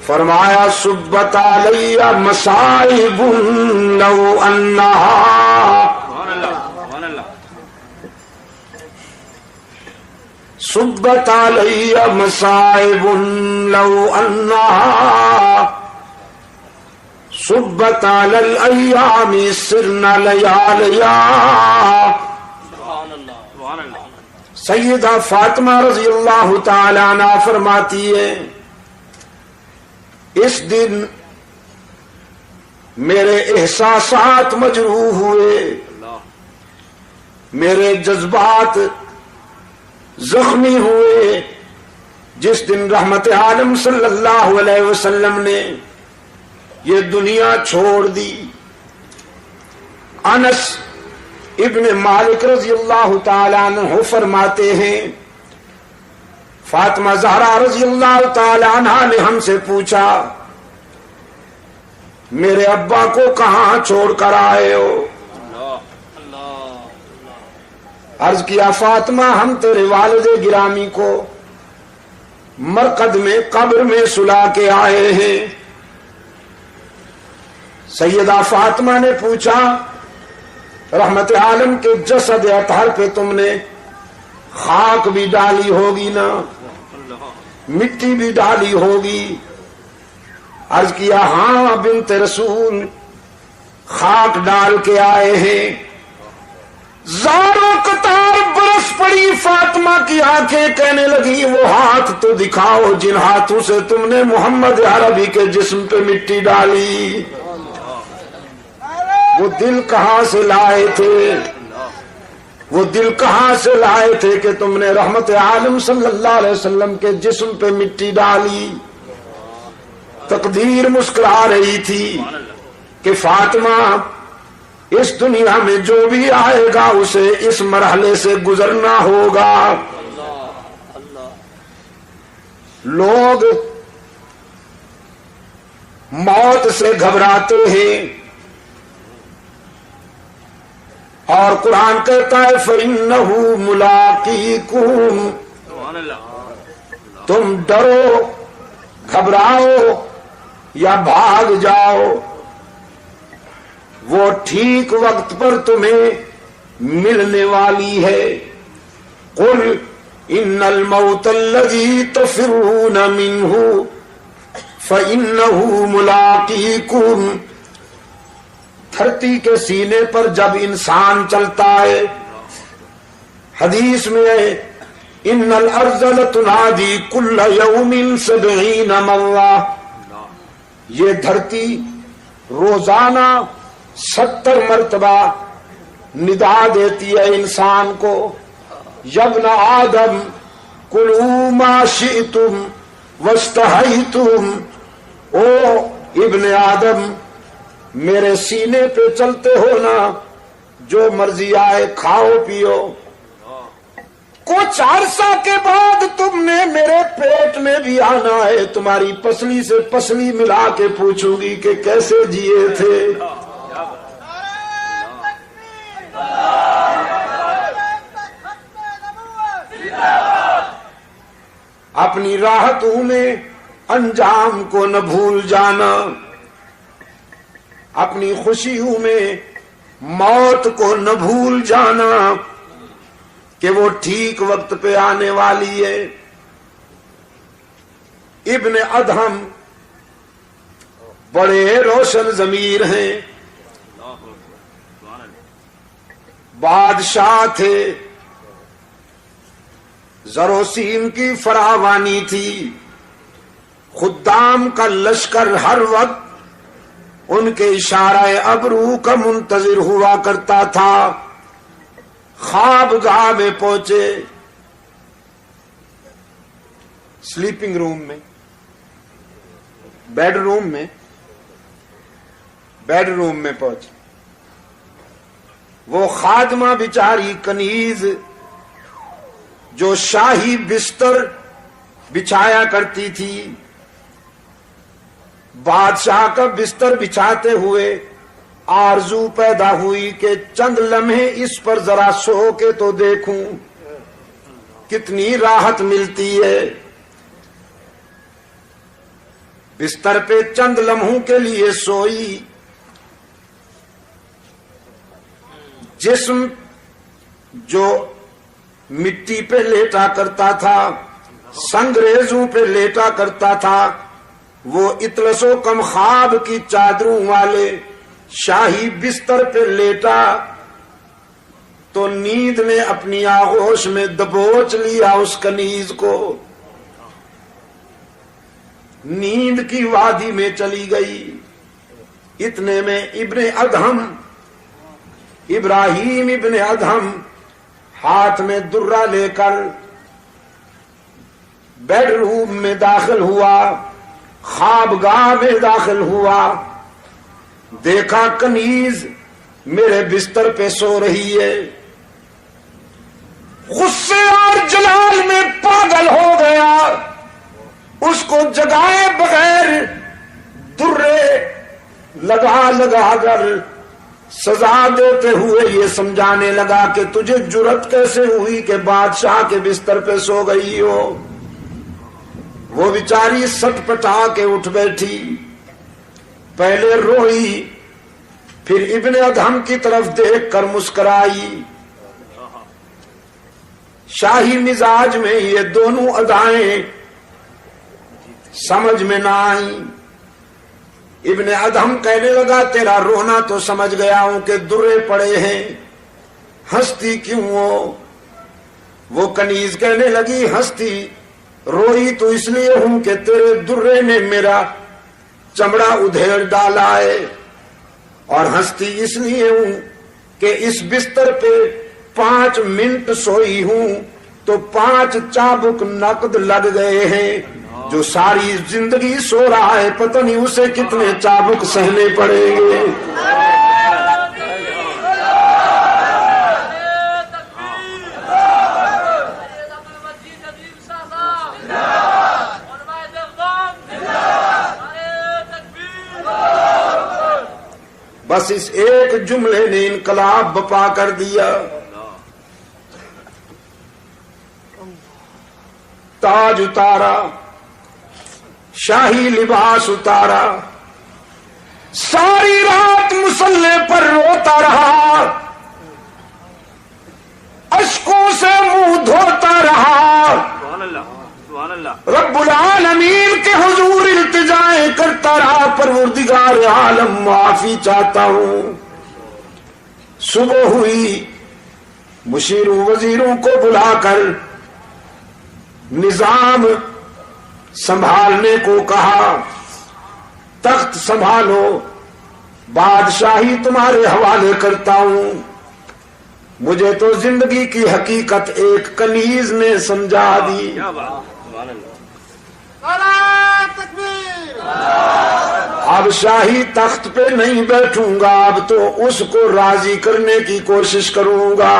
فرمایا سبت علی مصائب لو انہا سبت علی مصائب لو انہا سبت علی الایام سرنا لیالیا. سیدہ فاطمہ رضی اللہ تعالی عنہ فرماتی ہے اس دن میرے احساسات مجروح ہوئے، میرے جذبات زخمی ہوئے، جس دن رحمت عالم صلی اللہ علیہ وسلم نے یہ دنیا چھوڑ دی. انس ابن مالک رضی اللہ تعالی عنہ فرماتے ہیں فاطمہ زہرا رضی اللہ تعالی عنہ نے ہم سے پوچھا میرے ابا کو کہاں چھوڑ کر آئے ہو؟ عرض کیا فاطمہ ہم تیرے والد گرامی کو مرقد میں قبر میں سلا کے آئے ہیں. سیدہ فاطمہ نے پوچھا رحمت عالم کے جسد اطہر پہ تم نے خاک بھی ڈالی ہوگی نا، مٹی بھی ڈالی ہوگی؟ عرض کیا ہاں بنت رسول خاک ڈال کے آئے ہیں. زاروں قطار برس پڑی فاطمہ کی آنکھیں، کہنے لگی وہ ہاتھ تو دکھاؤ جن ہاتھوں سے تم نے محمد عربی کے جسم پہ مٹی ڈالی. وہ دل کہاں سے لائے تھے، وہ دل کہاں سے لائے تھے کہ تم نے رحمت عالم صلی اللہ علیہ وسلم کے جسم پہ مٹی ڈالی؟ تقدیر مسکرا رہی تھی کہ فاطمہ اس دنیا میں جو بھی آئے گا اسے اس مرحلے سے گزرنا ہوگا. لوگ موت سے گھبراتے ہیں اور قرآن کہتا ہے فَإِنَّهُ مُلَاقِيكُمْ. تم ڈرو، گھبراؤ یا بھاگ جاؤ، وہ ٹھیک وقت پر تمہیں ملنے والی ہے. قُلْ إِنَّ الْمَوْتَ الَّذِي تَفِرُّونَ مِنْهُ فَإِنَّهُ مُلَاقِيكُمْ. دھرتی کے سینے پر جب انسان چلتا ہے، حدیث میں ان الارض لتنادی کل یوم 70 مرہ، یہ دھرتی روزانہ 70 مرتبہ ندا دیتی ہے انسان کو، یابن آدم کلوا ما شئتم واشتہیتم. او ابن آدم میرے سینے پہ چلتے ہو نا، جو مرضی آئے کھاؤ پیو. کچھ عرصہ کے بعد تم نے میرے پیٹ میں بھی آنا ہے، تمہاری پسلی سے پسلی ملا کے پوچھوں گی کہ کیسے جیے تھے. اپنی راحتوں میں انجام کو نہ بھول جانا، اپنی خوشیوں میں موت کو نہ بھول جانا کہ وہ ٹھیک وقت پہ آنے والی ہے. ابن ادہم بڑے روشن ضمیر ہیں، بادشاہ تھے، زر و سیم کی فراوانی تھی، خدام کا لشکر ہر وقت ان کے اشارہ ابرو کا منتظر ہوا کرتا تھا. خواب گاہ میں پہنچے، سلیپنگ روم میں، بیڈ روم میں پہنچے. وہ خادمہ بیچاری کنیز جو شاہی بستر بچھایا کرتی تھی، بادشاہ کا بستر بچھاتے ہوئے آرزو پیدا ہوئی کہ چند لمحے اس پر ذرا سو کے تو دیکھوں کتنی راحت ملتی ہے. بستر پہ چند لمحوں کے لیے سوئی، جسم جو مٹی پہ لیٹا کرتا تھا، سنگریزوں پہ لیٹا کرتا تھا، وہ اطلس و کم خواب کی چادروں والے شاہی بستر پہ لیٹا تو نیند نے اپنی آغوش میں دبوچ لیا اس کنیز کو، نیند کی وادی میں چلی گئی۔ اتنے میں ابن ادہم، ابراہیم ابن ادہم ہاتھ میں درہ لے کر بیڈ روم میں داخل ہوا، خوابگاہ میں داخل ہوا، دیکھا کنیز میرے بستر پہ سو رہی ہے، غصے اور جلال میں پاگل ہو گیا، اس کو جگائے بغیر درے لگا لگا کر سزا دیتے ہوئے یہ سمجھانے لگا کہ تجھے جرت کیسے ہوئی کہ بادشاہ کے بستر پہ سو گئی ہو۔ وہ بیچاری سٹ پٹا کے اٹھ بیٹھی، پہلے روئی، پھر ابن ادہم کی طرف دیکھ کر مسکرائی۔ شاہی مزاج میں یہ دونوں ادائیں سمجھ میں نہ آئیں۔ ابن ادہم کہنے لگا تیرا رونا تو سمجھ گیا ہوں کہ درے پڑے ہیں، ہنستی کیوں ہو؟ وہ کنیز کہنے لگی ہنستی روئی تو اس لیے ہوں کہ تیرے درے نے میرا چمڑا ادھیڑ ڈالا ہے، اور ہنستی اس لیے ہوں کہ اس بستر پہ 5 منٹ سوئی ہوں تو 5 چابک نقد لگ گئے ہیں، جو ساری زندگی سو رہا ہے پتہ نہیں اسے کتنے چابک سہنے پڑیں گے۔ بس اس ایک جملے نے انقلاب بپا کر دیا۔ تاج اتارا، شاہی لباس اتارا، ساری رات مصلے پر روتا رہا، اشکوں سے منہ دھوتا رہا، رب العالمین کے حضور التجائیں کرتا رہا، پروردگار عالم معافی چاہتا ہوں۔ صبح ہوئی، مشیروں وزیروں کو بلا کر نظام سنبھالنے کو کہا، تخت سنبھالو، بادشاہی تمہارے حوالے کرتا ہوں۔ مجھے تو زندگی کی حقیقت ایک کنیز نے سمجھا دی۔ اب شاہی تخت پہ نہیں بیٹھوں گا، اب تو اس کو راضی کرنے کی کوشش کروں گا۔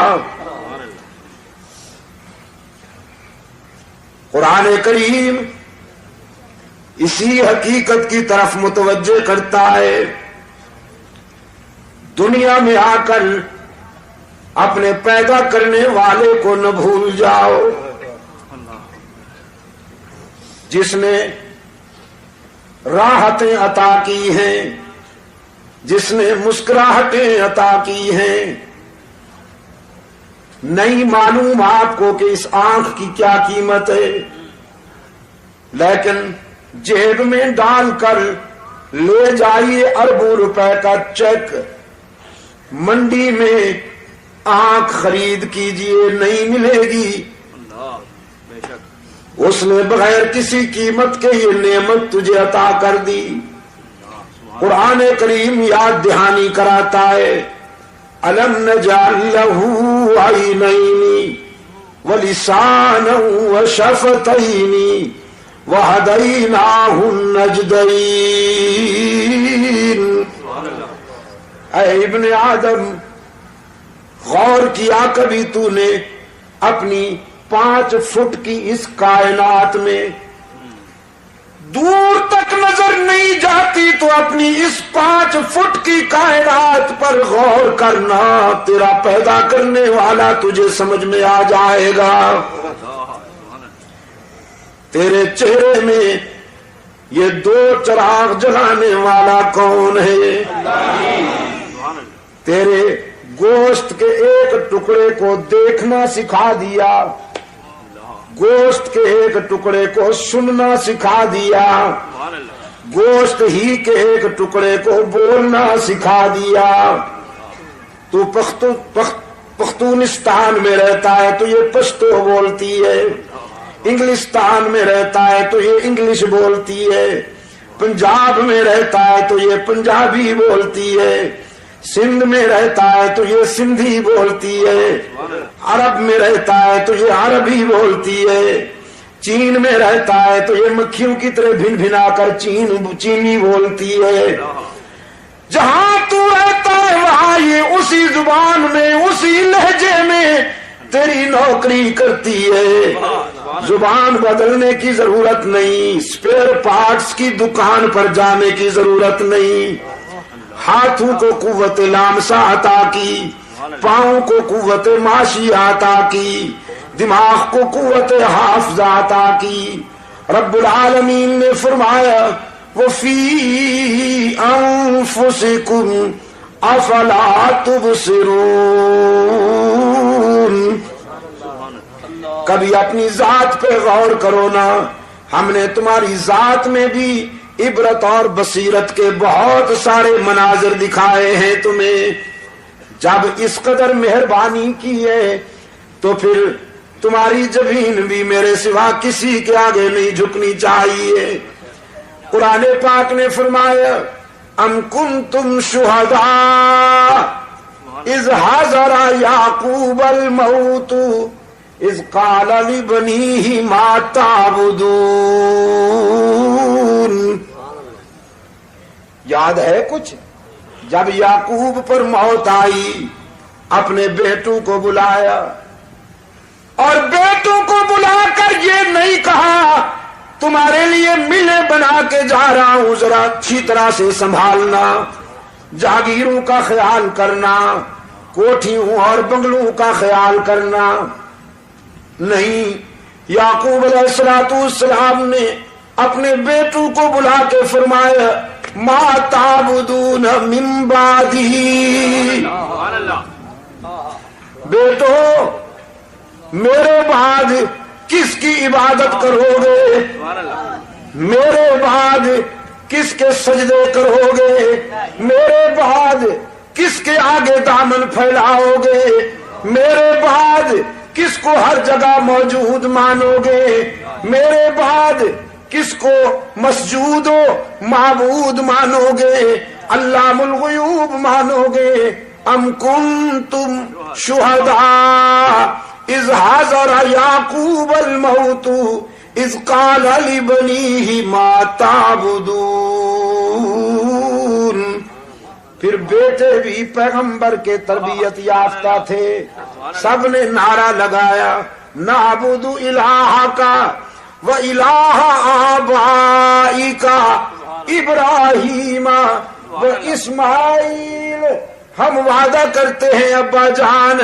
قرآن کریم اسی حقیقت کی طرف متوجہ کرتا ہے۔ دنیا میں آ کر اپنے پیدا کرنے والے کو نہ بھول جاؤ، جس نے راحتیں عطا کی ہیں، جس نے مسکراہٹیں عطا کی ہیں۔ نہیں معلوم آپ کو کہ اس آنکھ کی کیا قیمت ہے، لیکن جیب میں ڈال کر لے جائیے اربوں روپے کا چیک، منڈی میں آنکھ خرید کیجئے، نہیں ملے گی۔ اس نے بغیر کسی قیمت کے یہ نعمت تجھے عطا کر دی۔ قرآن کریم یاد دہانی کراتا ہے، أَلَمْ نَجْعَلْ لَهُ عَيْنَيْنِ وَلِسَانًا وَشَفَتَيْنِ وَهَدَيْنَاهُ النَّجْدَيْنِ۔ اے ابن آدم، غور کیا کبھی تو نے اپنی 5 فٹ کی اس کائنات میں؟ دور تک نظر نہیں جاتی تو اپنی اس 5 فٹ کی کائنات پر غور کرنا، تیرا پیدا کرنے والا تجھے سمجھ میں آ جائے گا۔ تیرے چہرے میں یہ دو چراغ جلانے والا کون ہے؟ تیرے گوشت کے ایک ٹکڑے کو دیکھنا سکھا دیا، گوشت کے ایک ٹکڑے کو سننا سکھا دیا، گوشت ہی کے ایک ٹکڑے کو بولنا سکھا دیا۔ تو پختونستان میں رہتا ہے تو یہ پشتو بولتی ہے، انگلستان میں رہتا ہے تو یہ انگلش بولتی ہے، پنجاب میں رہتا ہے تو یہ پنجابی بولتی ہے، سندھ میں رہتا ہے تو یہ سندھی بولتی ہے، عرب میں رہتا ہے تو یہ عربی بولتی ہے، چین میں رہتا ہے تو یہ مکھیوں کی طرح بھن بھنا کر چینی بولتی ہے۔ جہاں تو رہتا ہے وہاں یہ اسی زبان میں اسی لہجے میں تیری نوکری کرتی ہے۔ زبان بدلنے کی ضرورت نہیں، اسپیئر پارٹس کی دکان پر جانے کی ضرورت نہیں۔ ہاتھوں کو قوت لامسا عطا کی، پاؤں کو قوت ماشی عطا کی، دماغ کو قوت حافظہ عطا کی۔ رب العالمین نے فرمایا وَفِي أَنفُسِكُمْ أَفَلَا تُبْصِرُونَ۔ کبھی اپنی ذات پہ غور کرو نا، ہم نے تمہاری ذات میں بھی عبرت اور بصیرت کے بہت سارے مناظر دکھائے ہیں تمہیں۔ جب اس قدر مہربانی کی ہے تو پھر تمہاری جبین بھی میرے سوا کسی کے آگے نہیں جھکنی چاہیے۔ قرآن پاک نے فرمایا ام کنتم شہداء اذ حضر یعقوب الموت اذ قال لبنیہ ما تعبدون۔ یاد ہے کچھ؟ جب یعقوب پر موت آئی اپنے بیٹوں کو بلایا اور بیٹوں کو بلا کر یہ نہیں کہا تمہارے لیے ملیں بنا کے جا رہا ہوں، ذرا اچھی طرح سے سنبھالنا، جاگیروں کا خیال کرنا، کوٹھیوں اور بنگلوں کا خیال کرنا۔ نہیں، یعقوب علیہ السلام نے اپنے بیٹوں کو بلا کے فرمایا ما تعبدون من بعدی، بیٹو میرے بعد کس کی عبادت کرو گے، میرے بعد کس کے سجدے کرو گے، میرے بعد کس کے آگے دامن پھیلاؤ گے، میرے بعد کس کو ہر جگہ موجود مانو گے، میرے بعد کس کو مسجود و معبود مانو گے، علام الغیوب مانو گے۔ ام کنتم شہداء اذ حضر یعقوب الموت اذ قال لبنیہ ما تعبدون۔ پھر بیٹے بھی پیغمبر کے تربیت یافتہ تھے، سب نے نعرہ لگایا نعبد الہک و الہ آبائک ابراہیم و اسماعیل، ہم وعدہ کرتے ہیں ابا جان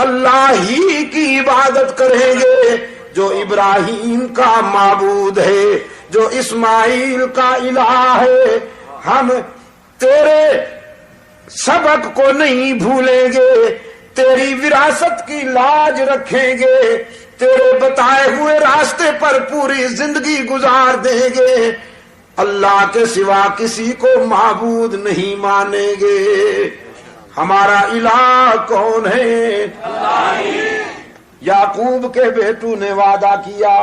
اللہ ہی کی عبادت کریں گے جو ابراہیم کا معبود ہے، جو اسماعیل کا الہ ہے۔ ہم تیرے سبق کو نہیں بھولیں گے، تیری وراثت کی لاج رکھیں گے، تیرے بتائے ہوئے راستے پر پوری زندگی گزار دیں گے، اللہ کے سوا کسی کو معبود نہیں مانیں گے۔ ہمارا الہ کون ہے؟ یعقوب کے بیٹوں نے وعدہ کیا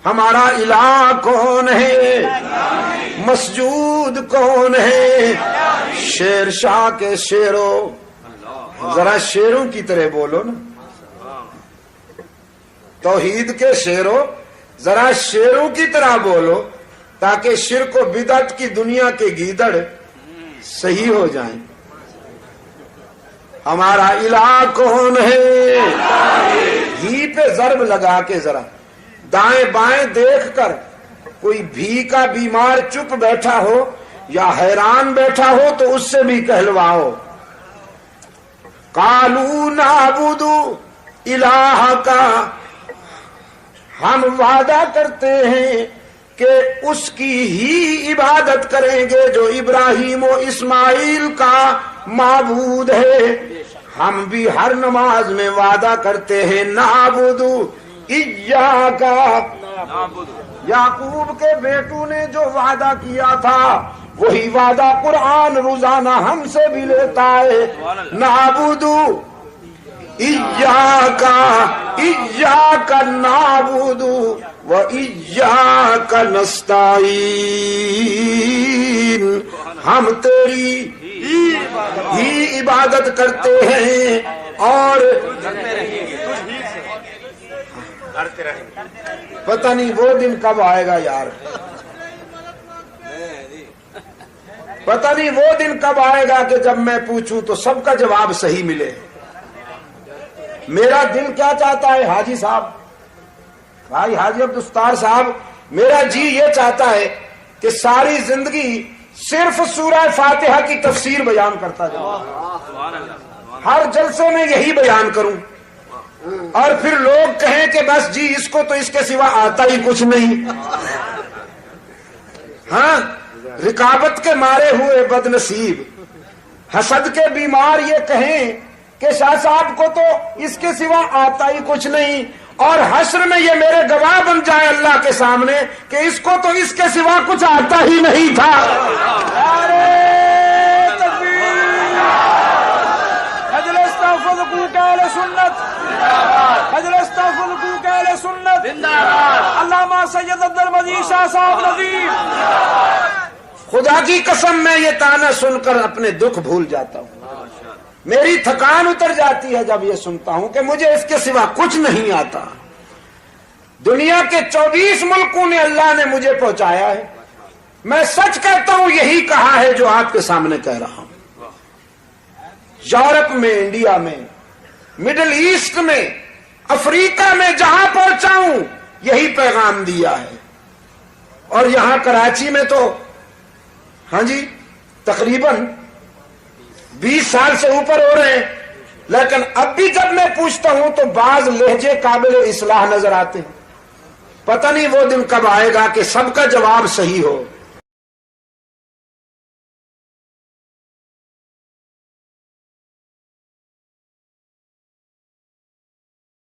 ہمارا الہ کون ہے؟ مسجود کون ہے؟ شیر شاہ کے شیروں، ذرا شیروں کی طرح بولو نا، توحید کے شیروں ذرا شیروں کی طرح بولو تاکہ شرک و بدعت کی دنیا کے گیدڑ صحیح ہو جائیں۔ ہمارا الہ کون ہے؟ ہی پہ ضرب لگا کے ذرا دائیں بائیں دیکھ کر کوئی بھی کا بیمار چپ بیٹھا ہو یا حیران بیٹھا ہو تو اس سے بھی کہلواؤ قالوا نعبد الہک، ہم وعدہ کرتے ہیں کہ اس کی ہی عبادت کریں گے جو ابراہیم و اسماعیل کا معبود ہے۔ ہم بھی ہر نماز میں وعدہ کرتے ہیں نعبد ایاک، یعقوب کے بیٹوں نے جو وعدہ کیا تھا وہی وعدہ قرآن روزانہ ہم سے بھی لیتا ہے، نعبد ایاک، ایاک نعبد و ایاک نستعین، ہم تیری ہی عبادت کرتے ہیں اور پتہ نہیں وہ دن کب آئے گا یار، پتہ نہیں وہ دن کب آئے گا کہ جب میں پوچھوں تو سب کا جواب صحیح ملے۔ میرا دل کیا چاہتا ہے حاجی صاحب، بھائی حاجی عبدالستار صاحب، میرا جی یہ چاہتا ہے کہ ساری زندگی صرف سورہ فاتحہ کی تفسیر بیان کرتا جاؤں، ہر جلسے میں یہی بیان کروں، اور پھر لوگ کہیں کہ بس جی اس کو تو اس کے سوا آتا ہی کچھ نہیں۔ ہاں، رکابت کے مارے ہوئے بد نصیب، حسد کے بیمار یہ کہیں کہ شاہ صاحب کو تو اس کے سوا آتا ہی کچھ نہیں، اور حشر میں یہ میرے گواہ بن جائے اللہ کے سامنے کہ اس کو تو اس کے سوا کچھ آتا ہی نہیں تھا۔ علامہ سید عبدالمجید شاہ صاحب نظیر، خدا کی قسم میں یہ تانا سن کر اپنے دکھ بھول جاتا ہوں، میری تھکان اتر جاتی ہے جب یہ سنتا ہوں کہ مجھے اس کے سوا کچھ نہیں آتا۔ دنیا کے 24 ملکوں نے اللہ نے مجھے پہنچایا ہے، میں سچ کہتا ہوں یہی کہا ہے جو آپ کے سامنے کہہ رہا ہوں۔ یورپ میں، انڈیا میں، مڈل ایسٹ میں، افریقہ میں جہاں پہنچا ہوں یہی پیغام دیا ہے، اور یہاں کراچی میں تو ہاں جی تقریباً 20 سال سے اوپر ہو رہے ہیں، لیکن اب بھی جب میں پوچھتا ہوں تو بعض لہجے قابل اصلاح نظر آتے ہیں۔ پتہ نہیں وہ دن کب آئے گا کہ سب کا جواب صحیح ہو۔